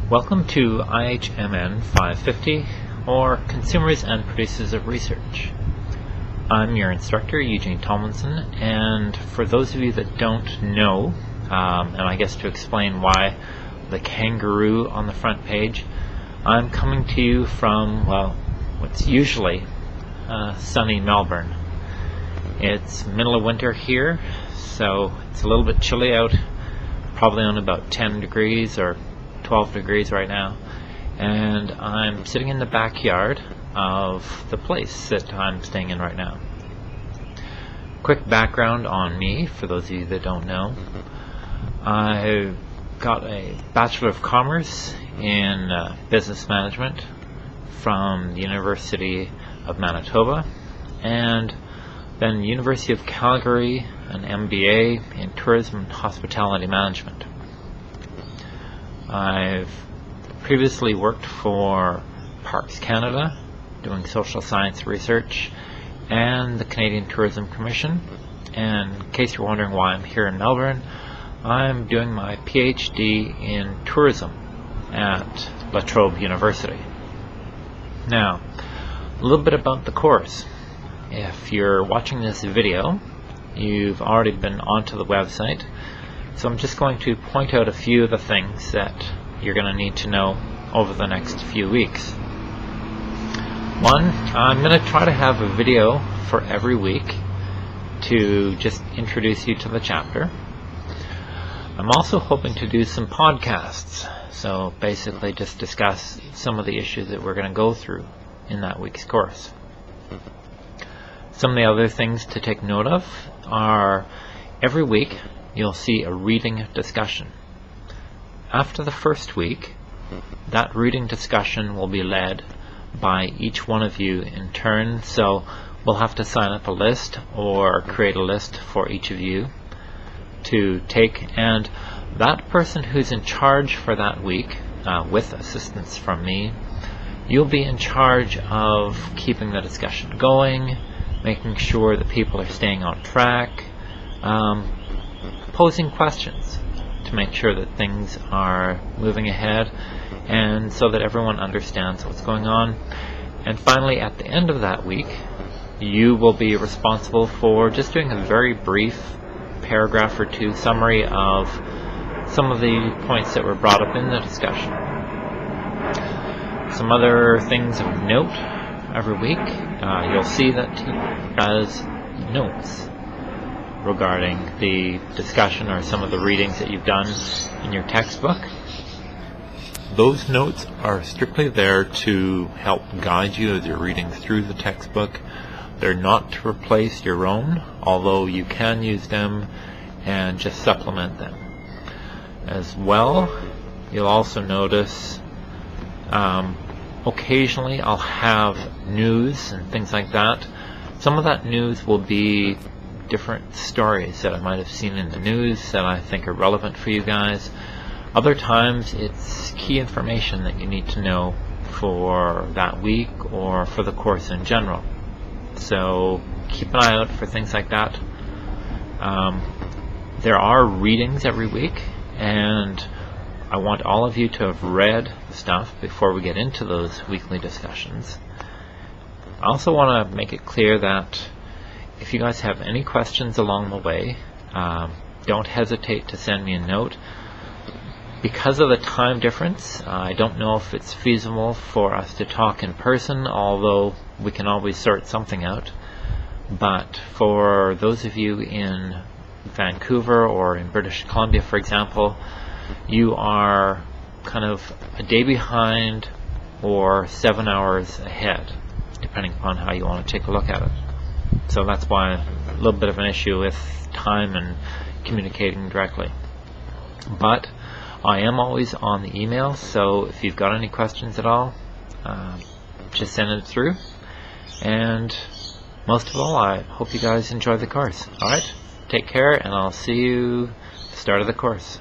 Welcome to IHMN 550, or Consumers and Producers of Research. I'm your instructor, Eugene Tomlinson, and for those of you that don't know, and I guess to explain why the kangaroo on the front page, I'm coming to you from, well, what's usually sunny Melbourne. It's middle of winter here, so it's a little bit chilly out, probably on about 10 degrees or 12 degrees right now, and I'm sitting in the backyard of the place that I'm staying in right now. Quick background on me, for those of you that don't know. I got a Bachelor of Commerce in Business Management from the University of Manitoba, and then University of Calgary, an MBA in Tourism and Hospitality Management. I've previously worked for Parks Canada, doing social science research, and the Canadian Tourism Commission. And in case you're wondering why I'm here in Melbourne, I'm doing my PhD in tourism at La Trobe University. Now, a little bit about the course. If you're watching this video, you've already been onto the website. So I'm just going to point out a few of the things that you're going to need to know over the next few weeks. One, I'm going to try to have a video for every week to just introduce you to the chapter. I'm also hoping to do some podcasts, so basically just discuss some of the issues that we're going to go through in that week's course. Some of the other things to take note of are every week you'll see a reading discussion. After the first week, that reading discussion will be led by each one of you in turn, so we'll have to sign up a list or create a list for each of you to take, and that person who's in charge for that week, with assistance from me, you'll be in charge of keeping the discussion going, making sure that people are staying on track, posing questions to make sure that things are moving ahead and so that everyone understands what's going on. And finally, at the end of that week, you will be responsible for just doing a very brief paragraph or two summary of some of the points that were brought up in the discussion. Some other things of note every week, you'll see that he does notes regarding the discussion or some of the readings that you've done in your textbook. Those notes are strictly there to help guide you as you're reading through the textbook. They're not to replace your own, although you can use them and just supplement them. As well, you'll also notice occasionally I'll have news and things like that. Some of that news will be different stories that I might have seen in the news that I think are relevant for you guys. Other times it's key information that you need to know for that week or for the course in general. So keep an eye out for things like that. There are readings every week, and I want all of you to have read the stuff before we get into those weekly discussions. I also want to make it clear that if you guys have any questions along the way, don't hesitate to send me a note. Because of the time difference, I don't know if it's feasible for us to talk in person, although we can always sort something out. But for those of you in Vancouver or in British Columbia, for example, you are kind of a day behind or 7 hours ahead, depending upon how you want to take a look at it. So that's why a little bit of an issue with time and communicating directly. But I am always on the email, so if you've got any questions at all, just send it through. And most of all, I hope you guys enjoy the course. Alright, take care, and I'll see you at the start of the course.